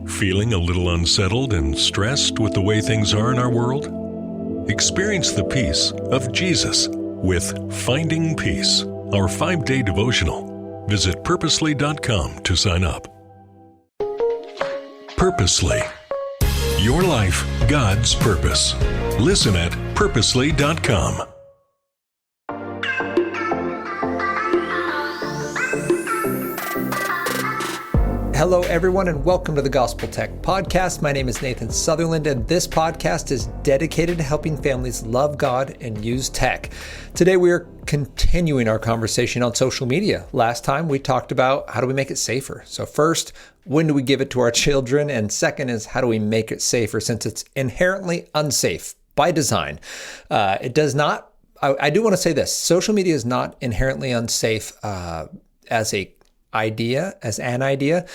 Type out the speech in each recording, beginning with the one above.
Feeling a little unsettled and stressed with the way things are in our world? Experience the peace of Jesus with Finding Peace, our 5-day devotional. Visit purposely.com to sign up. Purposely. Your life, God's purpose. Listen at purposely.com. Hello, everyone, and welcome to the Gospel Tech Podcast. My name is Nathan Sutherland, and this podcast is dedicated to helping families love God and use tech. Today, we are continuing our conversation on social media. Last time, we talked about how do we make it safer. So first, when do we give it to our children? And second is how do we make it safer since it's inherently unsafe by design? It does not, I do want to say this, social media is not inherently unsafe as an idea.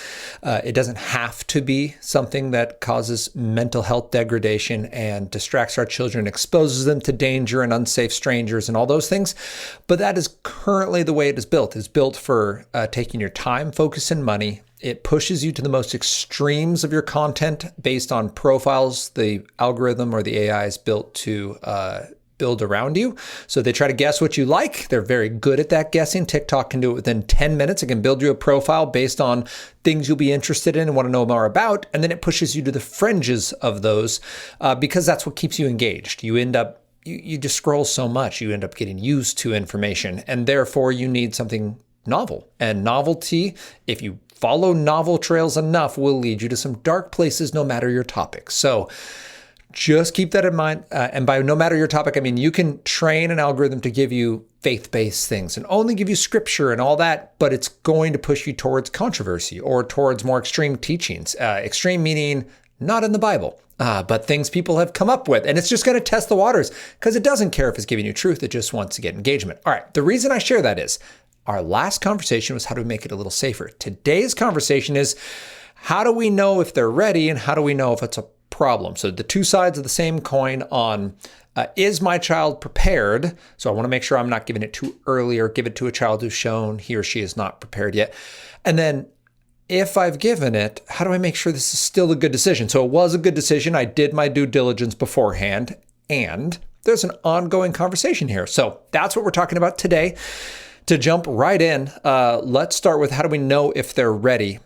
It doesn't have to be something that causes mental health degradation and distracts our children, exposes them to danger and unsafe strangers and all those things. But that is currently the way it is built. It's built for taking your time, focus, and money. It pushes you to the most extremes of your content based on profiles the algorithm or the AI is built to build around you. So they try to guess what you like. They're very good at that guessing. TikTok can do it within 10 minutes. It can build you a profile based on things you'll be interested in and want to know more about. And then it pushes you to the fringes of those because that's what keeps you engaged. You end up, you just scroll so much, you end up getting used to information, and therefore you need something novel. And novelty, if you follow novel trails enough, will lead you to some dark places no matter your topic. So just keep that in mind. And by no matter your topic, I mean, you can train an algorithm to give you faith-based things and only give you scripture and all that, but it's going to push you towards controversy or towards more extreme teachings. Extreme meaning not in the Bible, but things people have come up with. And it's just going to test the waters because it doesn't care if it's giving you truth. It just wants to get engagement. All right. The reason I share that is our last conversation was how do we make it a little safer? Today's conversation is how do we know if they're ready and how do we know if it's a problem? So the two sides of the same coin on is my child prepared? So I want to make sure I'm not giving it too early or give it to a child who's shown he or she is not prepared yet. And then if I've given it, how do I make sure this is still a good decision? So it was a good decision. I did my due diligence beforehand, and there's an ongoing conversation here. So that's what we're talking about today. To jump right in, let's start with how do we know if they're ready?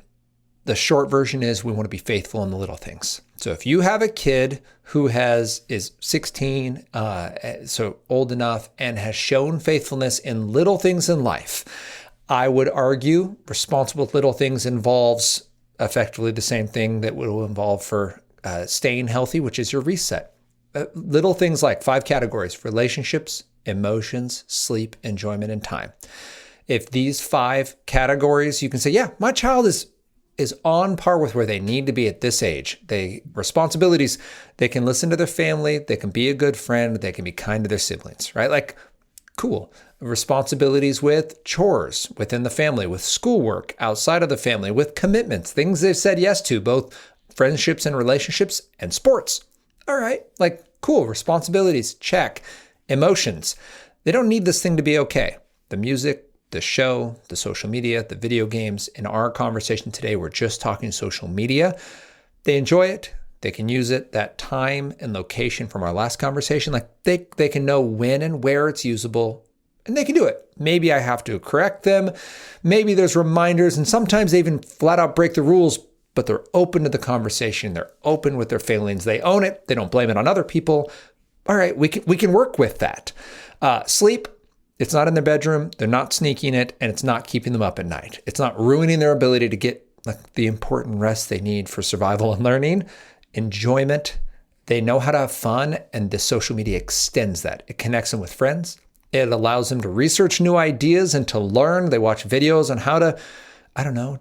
The short version is we want to be faithful in the little things. So if you have a kid who is 16, so old enough, and has shown faithfulness in little things in life, I would argue responsible little things involves effectively the same thing that will involve for staying healthy, which is your reset. Little things like 5 categories: relationships, emotions, sleep, enjoyment, and time. If these 5 categories, you can say, yeah, my child is on par with where they need to be at this age. Responsibilities, they can listen to their family, they can be a good friend, they can be kind to their siblings, right? Like, cool. Responsibilities with chores within the family, with schoolwork outside of the family, with commitments, things they've said yes to, both friendships and relationships and sports. All right, like, cool. Responsibilities, check. Emotions, they don't need this thing to be okay. The music, the show, the social media, the video games. In our conversation today, we're just talking social media. They enjoy it. They can use it. That time and location from our last conversation, like they can know when and where it's usable, and they can do it. Maybe I have to correct them. Maybe there's reminders, and sometimes they even flat out break the rules, but they're open to the conversation. They're open with their failings. They own it. They don't blame it on other people. All right, we can work with that. Sleep. It's not in their bedroom, they're not sneaking it, and it's not keeping them up at night. It's not ruining their ability to get the important rest they need for survival and learning. Enjoyment, they know how to have fun, and the social media extends that. It connects them with friends. It allows them to research new ideas and to learn. They watch videos on how to,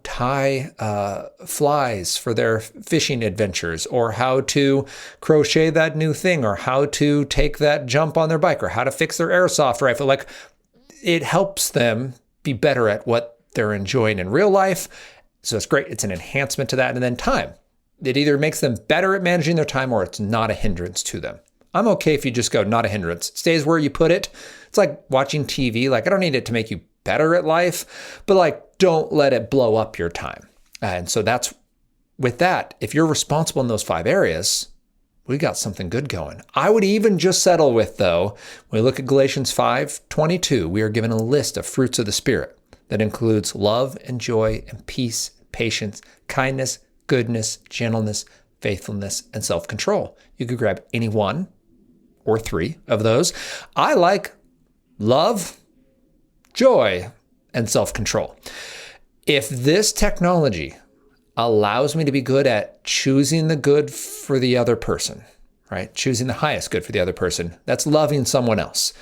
tie flies for their fishing adventures, or how to crochet that new thing, or how to take that jump on their bike, or how to fix their airsoft rifle. Like, it helps them be better at what they're enjoying in real life. So it's great. It's an enhancement to that. And then time. It either makes them better at managing their time or it's not a hindrance to them. I'm okay if you just go, not a hindrance. It stays where you put it. It's like watching TV. Like, I don't need it to make you better at life, but like, don't let it blow up your time. And so that's with that, if you're responsible in those 5 areas, we got something good going. I would even just settle with, though, when we look at Galatians 5:22, we are given a list of fruits of the Spirit that includes love and joy and peace, patience, kindness, goodness, gentleness, faithfulness, and self-control. You could grab any 1 or 3 of those. I like love, joy, and self-control. If this technology allows me to be good at choosing the good for the other person, right? Choosing the highest good for the other person, that's loving someone else.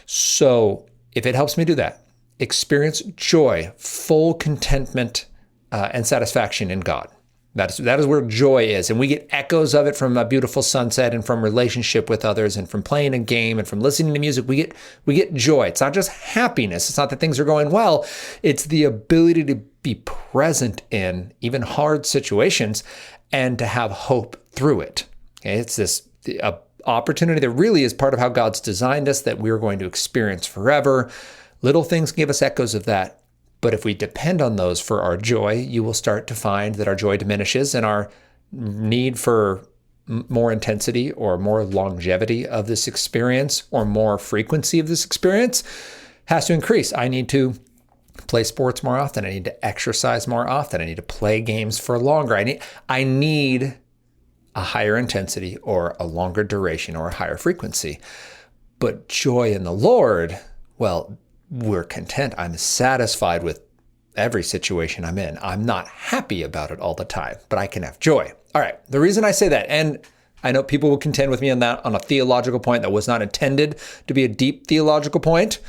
So if it helps me do that, experience joy, full contentment, and satisfaction in God. That is where joy is. And we get echoes of it from a beautiful sunset and from relationship with others and from playing a game and from listening to music. We get joy. It's not just happiness. It's not that things are going well. It's the ability to be present in even hard situations and to have hope through it. Okay? It's this opportunity that really is part of how God's designed us that we're going to experience forever. Little things give us echoes of that. But if we depend on those for our joy, you will start to find that our joy diminishes and our need for more intensity or more longevity of this experience or more frequency of this experience has to increase. I need to play sports more often. I need to exercise more often. I need to play games for longer. I need a higher intensity or a longer duration or a higher frequency. But joy in the Lord, well, we're content. I'm satisfied with every situation I'm in. I'm not happy about it all the time, but I can have joy. All right. The reason I say that, and I know people will contend with me on that on a theological point that was not intended to be a deep theological point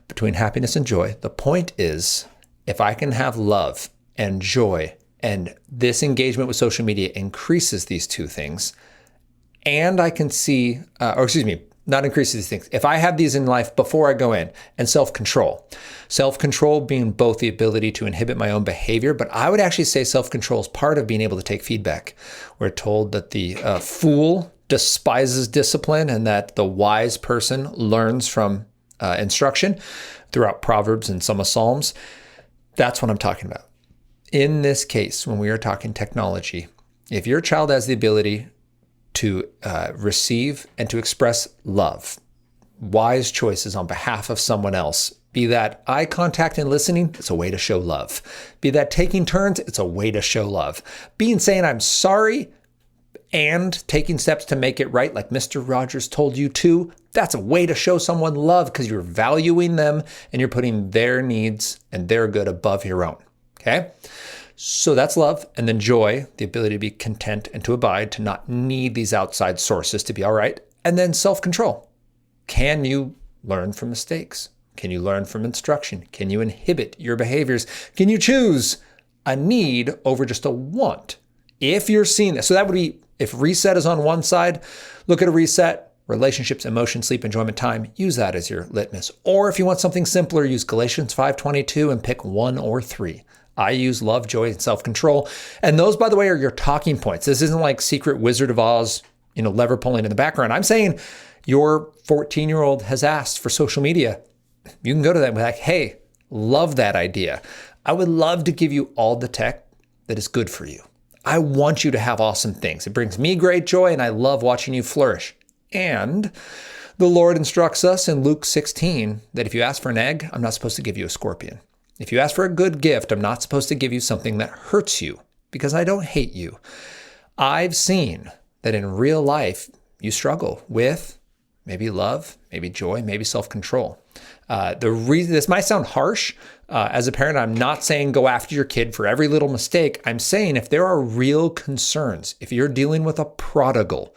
between happiness and joy. The point is, if I can have love and joy, and this engagement with social media increases these 2 things, and I can see, not increases these things. If I have these in life before I go in, and self-control being both the ability to inhibit my own behavior, but I would actually say self-control is part of being able to take feedback. We're told that the fool despises discipline and that the wise person learns from instruction throughout Proverbs and some of Psalms. That's what I'm talking about. In this case, when we are talking technology, if your child has the ability to receive and to express love, wise choices on behalf of someone else, be that eye contact and listening, it's a way to show love. Be that taking turns, it's a way to show love. Being saying I'm sorry and taking steps to make it right, like Mr. Rogers told you to, that's a way to show someone love because you're valuing them and you're putting their needs and their good above your own. Okay? So that's love. And then joy, the ability to be content and to abide, to not need these outside sources to be all right. And then self-control. Can you learn from mistakes? Can you learn from instruction? Can you inhibit your behaviors? Can you choose a need over just a want? If you're seeing this, so that would be, if reset is on one side, look at a reset, relationships, emotion, sleep, enjoyment, time, use that as your litmus. Or if you want something simpler, use Galatians 5:22 and pick 1 or 3. I use love, joy, and self-control. And those, by the way, are your talking points. This isn't like secret Wizard of Oz, lever pulling in the background. I'm saying your 14-year-old has asked for social media. You can go to them and be like, hey, love that idea. I would love to give you all the tech that is good for you. I want you to have awesome things. It brings me great joy, and I love watching you flourish. And the Lord instructs us in Luke 16 that if you ask for an egg, I'm not supposed to give you a scorpion. If you ask for a good gift, I'm not supposed to give you something that hurts you because I don't hate you. I've seen that in real life, you struggle with maybe love, maybe joy, maybe self-control. The reason this might sound harsh, as a parent, I'm not saying go after your kid for every little mistake. I'm saying if there are real concerns, if you're dealing with a prodigal,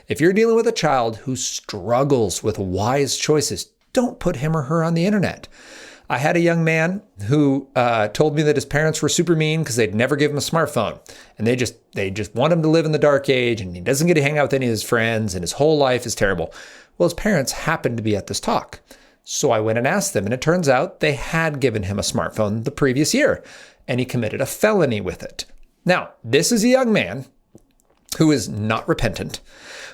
if you're dealing with a child who struggles with wise choices, don't put him or her on the internet. I had a young man who told me that his parents were super mean because they'd never give him a smartphone. And they just want him to live in the dark age, and he doesn't get to hang out with any of his friends, and his whole life is terrible. Well, his parents happened to be at this talk. So I went and asked them, and it turns out they had given him a smartphone the previous year, and he committed a felony with it. Now, this is a young man who is not repentant,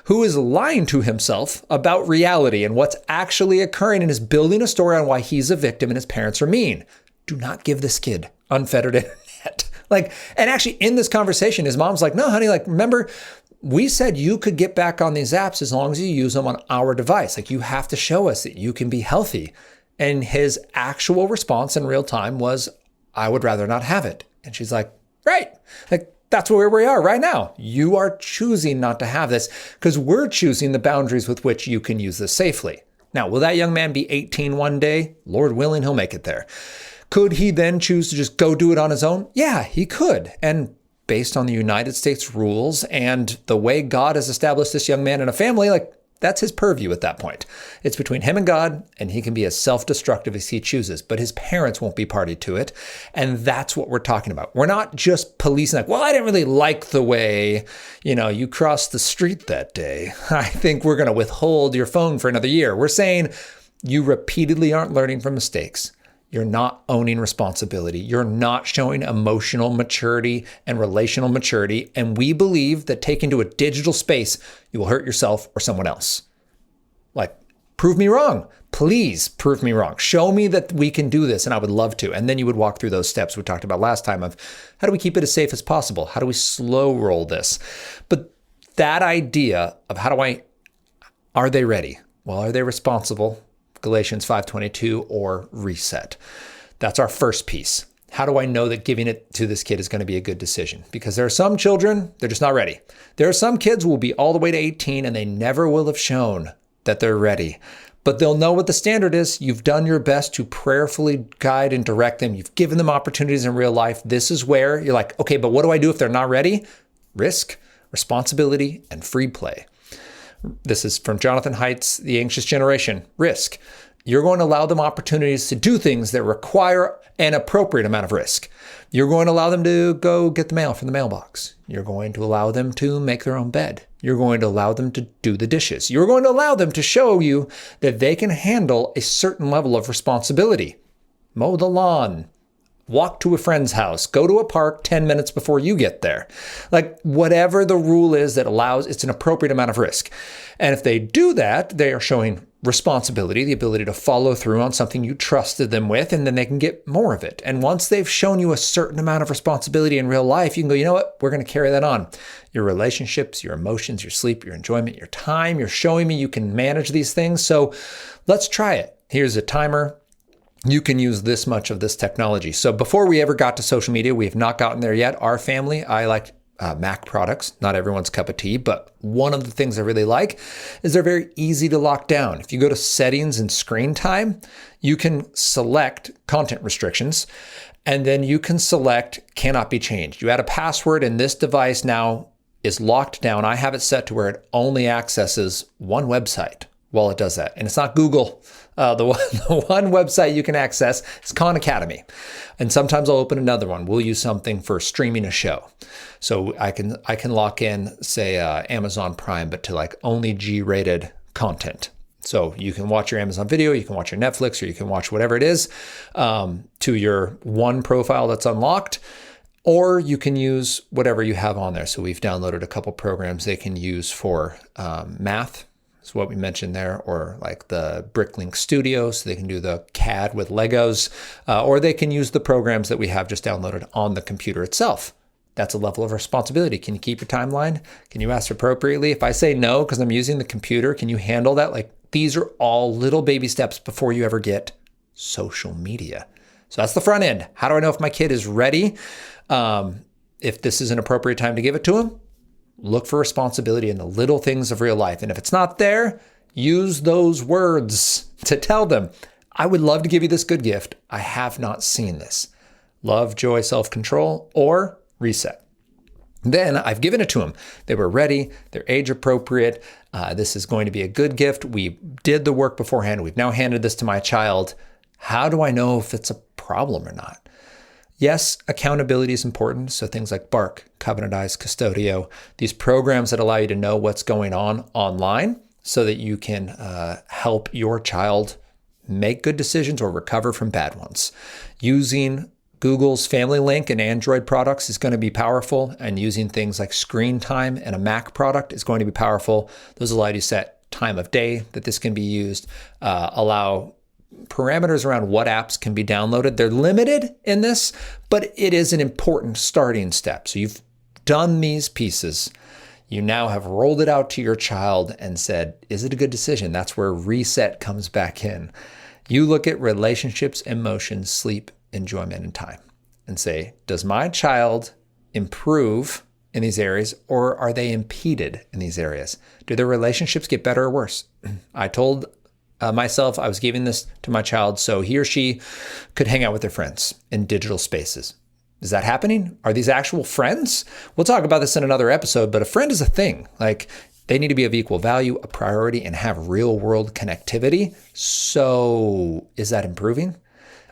who is lying to himself about reality and what's actually occurring, and is building a story on why he's a victim and his parents are mean. Do not give this kid unfettered internet. And actually in this conversation, his mom's like, no, honey, remember, we said you could get back on these apps as long as you use them on our device. You have to show us that you can be healthy. And his actual response in real time was, I would rather not have it. And she's like, right. That's where we are right now. You are choosing not to have this because we're choosing the boundaries with which you can use this safely. Now, will that young man be 18 one day? Lord willing, he'll make it there. Could he then choose to just go do it on his own? Yeah, he could. And based on the United States rules and the way God has established this young man in a family, that's his purview at that point. It's between him and God, and he can be as self-destructive as he chooses, but his parents won't be party to it. And that's what we're talking about. We're not just policing well, I didn't really like the way, you crossed the street that day. I think we're going to withhold your phone for another year. We're saying you repeatedly aren't learning from mistakes. You're not owning responsibility. You're not showing emotional maturity and relational maturity. And we believe that taken to a digital space, you will hurt yourself or someone else. Prove me wrong. Please prove me wrong. Show me that we can do this, and I would love to. And then you would walk through those steps we talked about last time of how do we keep it as safe as possible? How do we slow roll this? But that idea of are they ready? Well, are they responsible? Galatians 5:22 or reset. That's our first piece. How do I know that giving it to this kid is going to be a good decision? Because there are some children, they're just not ready. There are some kids who will be all the way to 18 and they never will have shown that they're ready. But they'll know what the standard is. You've done your best to prayerfully guide and direct them. You've given them opportunities in real life. This is where you're like, okay, but what do I do if they're not ready? Risk, responsibility, and free play. This is from Jonathan Haidt's The Anxious Generation. Risk. You're going to allow them opportunities to do things that require an appropriate amount of risk. You're going to allow them to go get the mail from the mailbox. You're going to allow them to make their own bed. You're going to allow them to do the dishes. You're going to allow them to show you that they can handle a certain level of responsibility. Mow the lawn. Walk to a friend's house, go to a park 10 minutes before you get there. Whatever the rule is that allows, it's an appropriate amount of risk. And if they do that, they are showing responsibility, the ability to follow through on something you trusted them with, and then they can get more of it. And once they've shown you a certain amount of responsibility in real life, you can go, you know what, we're going to carry that on. Your relationships, your emotions, your sleep, your enjoyment, your time, you're showing me you can manage these things. So let's try it. Here's a timer. You can use this much of this technology. So before we ever got to social media, we have not gotten there yet. Our family, I like Mac products, not everyone's cup of tea, but one of the things I really like is they're very easy to lock down. If you go to settings and screen time, you can select content restrictions, and then you can select cannot be changed. You add a password, and this device now is locked down. I have it set to where it only accesses one website while it does that. And it's not Google. The one website you can access is Khan Academy. And sometimes I'll open another one. We'll use something for streaming a show. So I can lock in, say, Amazon Prime, but to only G-rated content. So you can watch your Amazon Video, you can watch your Netflix, or you can watch whatever it is to your one profile that's unlocked. Or you can use whatever you have on there. So we've downloaded a couple programs they can use for math. Is what we mentioned there, or the Bricklink Studio, so they can do the CAD with Legos, or they can use the programs that we have just downloaded on the computer itself. That's a level of responsibility. Can you keep your timeline? Can you ask appropriately? If I say no because I'm using the computer, can you handle that? These are all little baby steps before you ever get social media. So that's the front end. How do I know if my kid is ready? If this is an appropriate time to give it to him? Look for responsibility in the little things of real life. And if it's not there, use those words to tell them, I would love to give you this good gift. I have not seen this. Love, joy, self-control, or reset. Then I've given it to them. They were ready. They're age appropriate. This is going to be a good gift. We did the work beforehand. We've now handed this to my child. How do I know if it's a problem or not? Yes, accountability is important. So things like Bark, Covenant Eyes, Custodio, these programs that allow you to know what's going on online so that you can help your child make good decisions or recover from bad ones. Using Google's Family Link and Android products is going to be powerful, and using things like Screen Time and a Mac product is going to be powerful. Those allow you to set time of day that this can be used, allow parameters around what apps can be downloaded. They're limited in this, but it is an important starting step. So you've done these pieces. You now have rolled it out to your child and said, is it a good decision? That's where reset comes back in. You look at relationships, emotions, sleep, enjoyment, and time and say, does my child improve in these areas, or are they impeded in these areas? Do their relationships get better or worse? I told myself I was giving this to my child so he or she could hang out with their friends in digital spaces. Is that happening? Are these actual friends? We'll talk about this in another episode, but a friend is a thing. Like, they need to be of equal value, a priority, and have real world connectivity. So is that improving?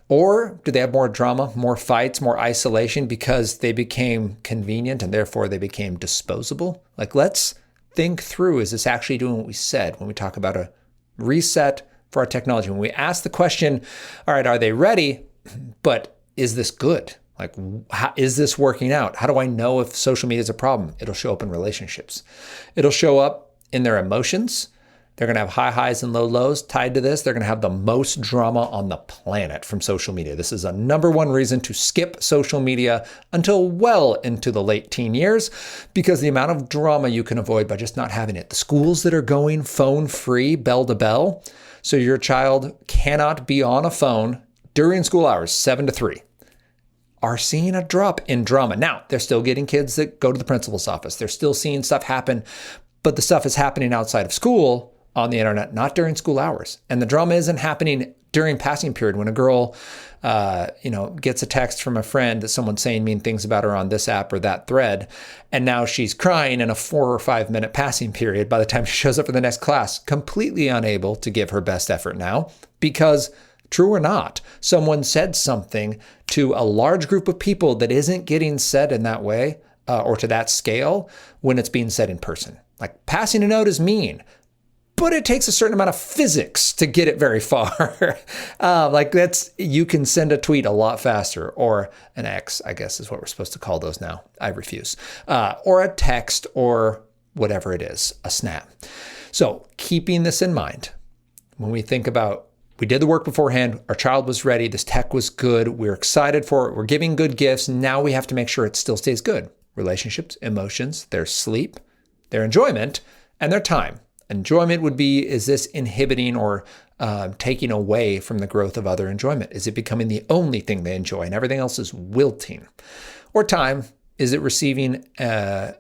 Or do they have more drama, more fights, more isolation because they became convenient and therefore they became disposable? Like, let's think through, is this actually doing what we said when we talk about a reset for our technology? When we ask the question, all right, are they ready? But is this good? Like, how, is this working out? How do I know if social media is a problem? It'll show up in relationships. It'll show up in their emotions. They're going to have high highs and low lows tied to this. They're going to have the most drama on the planet from social media. This is a number one reason to skip social media until well into the late teen years, because the amount of drama you can avoid by just not having it. The schools that are going phone free, bell to bell, so your child cannot be on a phone during school hours, 7 to 3. Are seeing a drop in drama. Now, they're still getting kids that go to the principal's office. They're still seeing stuff happen, but the stuff is happening outside of school on the internet, not during school hours. And the drama isn't happening during passing period when a girl, gets a text from a friend that someone's saying mean things about her on this app or that thread. And now she's crying in a 4 or 5 minute passing period by the time she shows up for the next class, completely unable to give her best effort now because, true or not, someone said something to a large group of people that isn't getting said in that way or to that scale when it's being said in person. Like, passing a note is mean, but it takes a certain amount of physics to get it very far. You can send a tweet a lot faster, or an X, I guess is what we're supposed to call those now. I refuse. Or a text, or whatever it is, a snap. So keeping this in mind, when we think about, we did the work beforehand, our child was ready, this tech was good, we're excited for it, we're giving good gifts, now we have to make sure it still stays good. Relationships, emotions, their sleep, their enjoyment, and their time. Enjoyment would be, is this inhibiting or taking away from the growth of other enjoyment? Is it becoming the only thing they enjoy and everything else is wilting? Or time, is it receiving an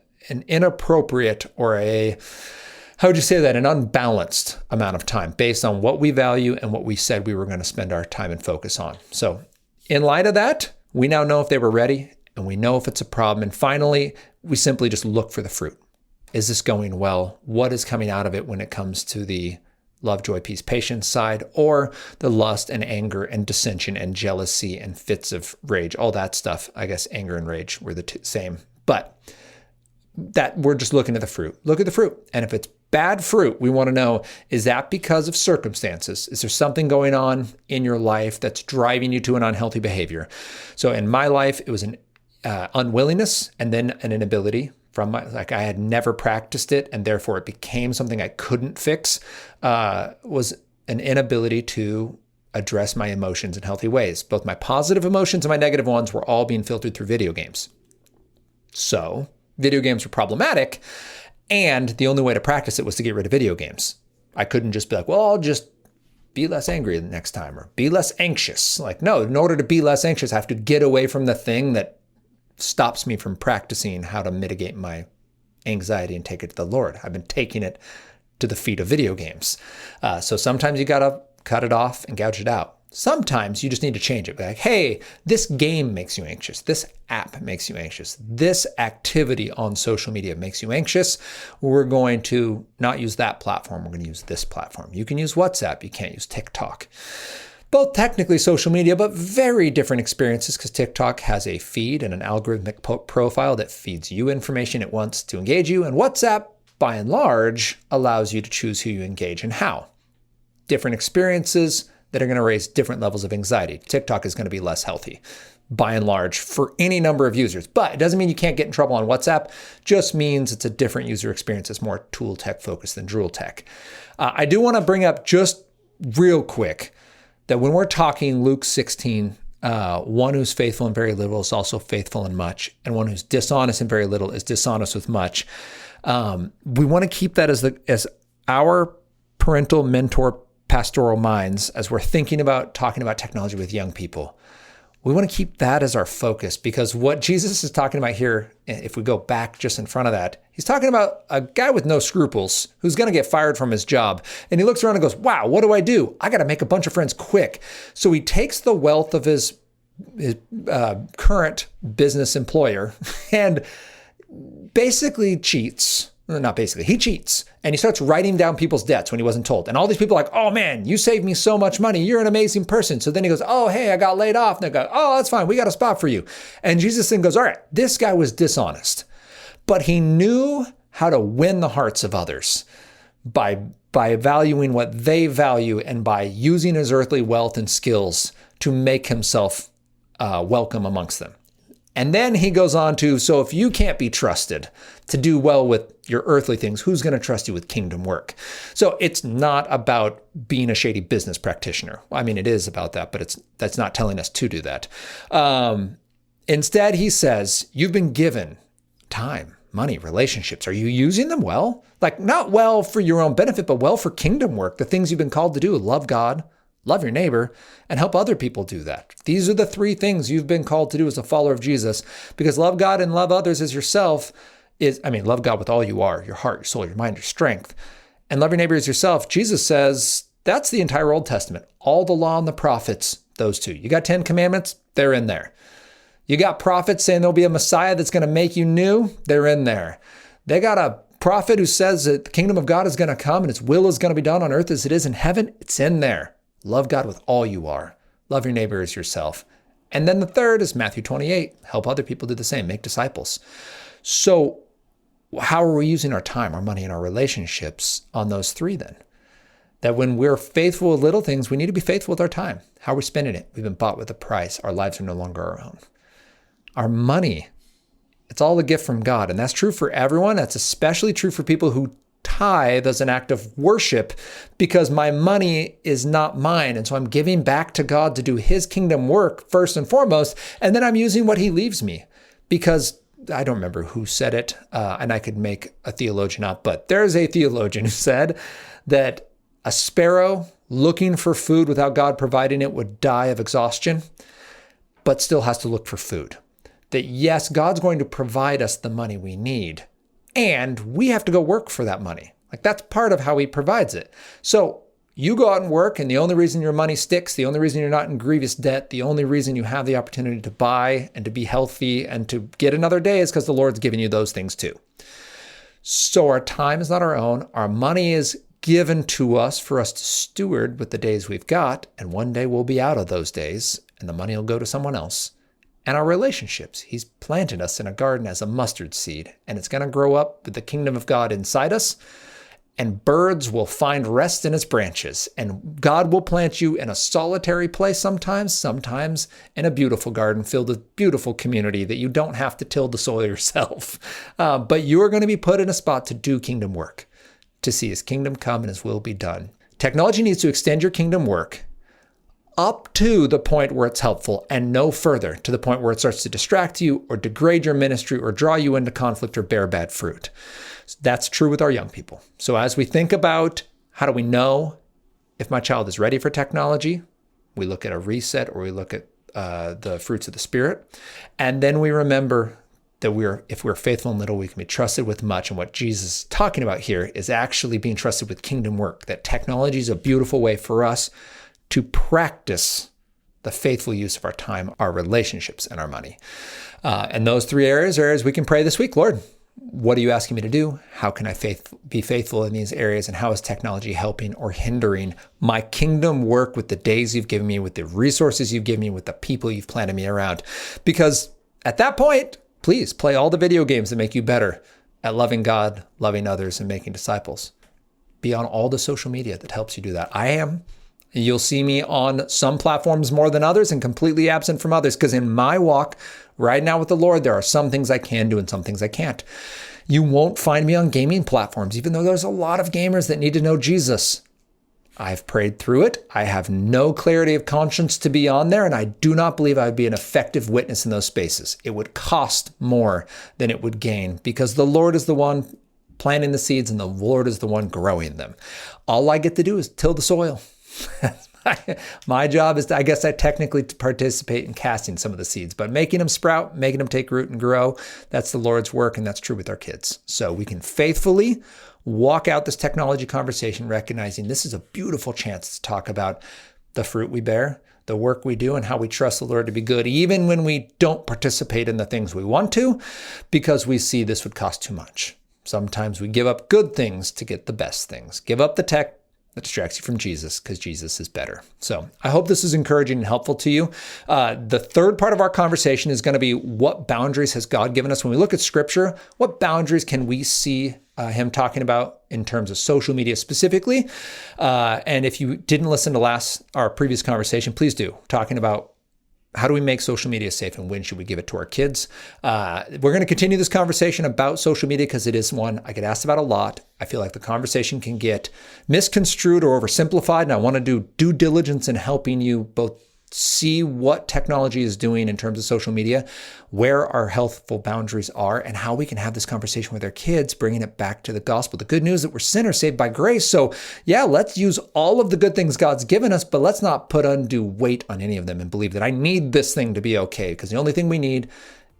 inappropriate or an unbalanced amount of time based on what we value and what we said we were going to spend our time and focus on? So in light of that, we now know if they were ready and we know if it's a problem. And finally, we simply just look for the fruit. Is this going well? What is coming out of it when it comes to the love, joy, peace, patience side, or the lust and anger and dissension and jealousy and fits of rage, all that stuff? I guess anger and rage were the same, but that we're just looking at the fruit. Look at the fruit. And if it's bad fruit, we want to know, is that because of circumstances? Is there something going on in your life that's driving you to an unhealthy behavior? So in my life, it was an unwillingness and then an inability I had never practiced it, and therefore it became something I couldn't fix, was an inability to address my emotions in healthy ways. Both my positive emotions and my negative ones were all being filtered through video games. So video games were problematic, and the only way to practice it was to get rid of video games. I couldn't just be like, well, I'll just be less angry the next time or be less anxious. Like, no, in order to be less anxious, I have to get away from the thing that stops me from practicing how to mitigate my anxiety and take it to the Lord. I've been taking it to the feet of video games. So sometimes you got to cut it off and gouge it out. Sometimes you just need to change it. Be like, hey, this game makes you anxious. This app makes you anxious. This activity on social media makes you anxious. We're going to not use that platform. We're going to use this platform. You can use WhatsApp. You can't use TikTok. Both technically social media, but very different experiences, because TikTok has a feed and an algorithmic profile that feeds you information it wants to engage you. And WhatsApp, by and large, allows you to choose who you engage and how. Different experiences that are going to raise different levels of anxiety. TikTok is going to be less healthy, by and large, for any number of users. But it doesn't mean you can't get in trouble on WhatsApp. Just means it's a different user experience. It's more tool tech focused than drool tech. I do want to bring up just real quick that when we're talking Luke 16, one who's faithful in very little is also faithful in much, and one who's dishonest in very little is dishonest with much. We want to keep that as our parental mentor pastoral minds as we're thinking about talking about technology with young people. We want to keep that as our focus, because what Jesus is talking about here, if we go back just in front of that, he's talking about a guy with no scruples who's going to get fired from his job. And he looks around and goes, wow, what do? I got to make a bunch of friends quick. So he takes the wealth of his current business employer and basically cheats. He cheats, and he starts writing down people's debts when he wasn't told. And all these people are like, oh man, you saved me so much money. You're an amazing person. So then he goes, oh, hey, I got laid off. And they go, oh, that's fine. We got a spot for you. And Jesus then goes, all right, this guy was dishonest, but he knew how to win the hearts of others by valuing what they value and by using his earthly wealth and skills to make himself welcome amongst them. And then he goes on to, so if you can't be trusted to do well with your earthly things, who's going to trust you with kingdom work? So it's not about being a shady business practitioner. I mean, it is about that, but that's not telling us to do that. Instead, he says, you've been given time, money, relationships. Are you using them well? Like, not well for your own benefit, but well for kingdom work, the things you've been called to do: love God, love your neighbor, and help other people do that. These are the three things you've been called to do as a follower of Jesus, because love God and love others as yourself love God with all you are, your heart, your soul, your mind, your strength, and love your neighbor as yourself. Jesus says that's the entire Old Testament. All the law and the prophets, those two. You got 10 commandments, they're in there. You got prophets saying there'll be a Messiah that's going to make you new, they're in there. They got a prophet who says that the kingdom of God is going to come and its will is going to be done on earth as it is in heaven, it's in there. Love God with all you are. Love your neighbor as yourself. And then the third is Matthew 28. Help other people do the same. Make disciples. So how are we using our time, our money, and our relationships on those three then? That when we're faithful with little things, we need to be faithful with our time. How are we spending it? We've been bought with a price. Our lives are no longer our own. Our money, it's all a gift from God. And that's true for everyone. That's especially true for people who tithe as an act of worship, because my money is not mine. And so I'm giving back to God to do his kingdom work first and foremost. And then I'm using what he leaves me, because I don't remember who said it, and I could make a theologian up, but there's a theologian who said that a sparrow looking for food without God providing it would die of exhaustion, but still has to look for food. That yes, God's going to provide us the money we need, and we have to go work for that money. Like, that's part of how he provides it. So you go out and work, and the only reason your money sticks, the only reason you're not in grievous debt, the only reason you have the opportunity to buy and to be healthy and to get another day is because the Lord's given you those things too. So our time is not our own. Our money is given to us for us to steward with the days we've got. And one day we'll be out of those days and the money will go to someone else. And our relationships, he's planted us in a garden as a mustard seed, and it's going to grow up with the kingdom of God inside us. And birds will find rest in its branches. And God will plant you in a solitary place sometimes in a beautiful garden filled with beautiful community that you don't have to till the soil yourself. But you are going to be put in a spot to do kingdom work, to see his kingdom come and his will be done. Technology needs to extend your kingdom work up to the point where it's helpful and no further, to the point where it starts to distract you or degrade your ministry or draw you into conflict or bear bad fruit. That's true with our young people. So as we think about how do we know if my child is ready for technology, we look at a reset or we look at the fruits of the Spirit. And then we remember that if we're faithful in little, we can be trusted with much. And what Jesus is talking about here is actually being trusted with kingdom work, that technology is a beautiful way for us to practice the faithful use of our time, our relationships, and our money. And those three areas are areas we can pray this week. Lord, what are you asking me to do? How can I be faithful in these areas? And how is technology helping or hindering my kingdom work with the days you've given me, with the resources you've given me, with the people you've planted me around? Because at that point, please play all the video games that make you better at loving God, loving others, and making disciples. Be on all the social media that helps you do that. I am. You'll see me on some platforms more than others and completely absent from others, because in my walk right now with the Lord, there are some things I can do and some things I can't. You won't find me on gaming platforms, even though there's a lot of gamers that need to know Jesus. I've prayed through it. I have no clarity of conscience to be on there, and I do not believe I would be an effective witness in those spaces. It would cost more than it would gain because the Lord is the one planting the seeds and the Lord is the one growing them. All I get to do is till the soil. My job is, I technically to participate in casting some of the seeds, but making them sprout, making them take root and grow, that's the Lord's work, and that's true with our kids. So we can faithfully walk out this technology conversation, recognizing this is a beautiful chance to talk about the fruit we bear, the work we do, and how we trust the Lord to be good, even when we don't participate in the things we want to, because we see this would cost too much. Sometimes we give up good things to get the best things. Give up the tech that distracts you from Jesus because Jesus is better. So I hope this is encouraging and helpful to you. The third part of our conversation is going to be what boundaries has God given us? When we look at Scripture, what boundaries can we see him talking about in terms of social media specifically? And if you didn't listen to our previous conversation, please do. Talking about how do we make social media safe and when should we give it to our kids? We're going to continue this conversation about social media because it is one I get asked about a lot. I feel like the conversation can get misconstrued or oversimplified, and I want to do due diligence in helping you both see what technology is doing in terms of social media, where our healthful boundaries are, and how we can have this conversation with our kids, bringing it back to the gospel. The good news that we're sinners saved by grace. So yeah, let's use all of the good things God's given us, but let's not put undue weight on any of them and believe that I need this thing to be okay, because the only thing we need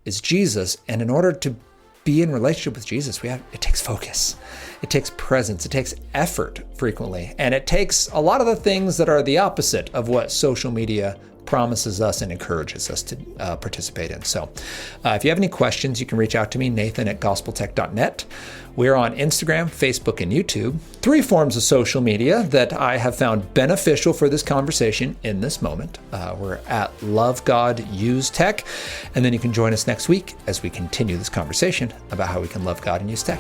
is Jesus. And in order to be in relationship with Jesus, it takes focus. It takes presence. It takes effort frequently. And it takes a lot of the things that are the opposite of what social media promises us and encourages us to participate in. So if you have any questions, you can reach out to me, Nathan@gospeltech.net. We're on Instagram, Facebook, and YouTube, 3 forms of social media that I have found beneficial for this conversation in this moment. We're at Love God Use Tech. And then you can join us next week as we continue this conversation about how we can love God and use tech.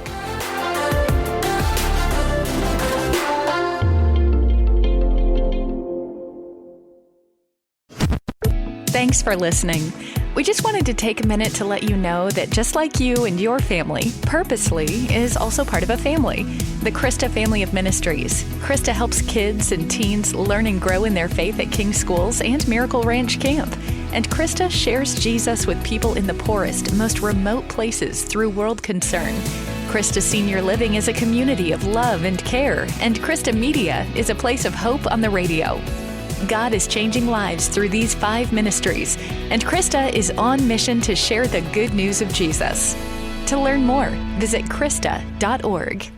Thanks for listening. We just wanted to take a minute to let you know that just like you and your family, Purposely is also part of a family, the Christa Family of Ministries. Christa helps kids and teens learn and grow in their faith at King Schools and Miracle Ranch Camp. And Christa shares Jesus with people in the poorest, most remote places through World Concern. Christa Senior Living is a community of love and care, and Christa Media is a place of hope on the radio. God is changing lives through these 5 ministries, and Christa is on mission to share the good news of Jesus. To learn more, visit Christa.org.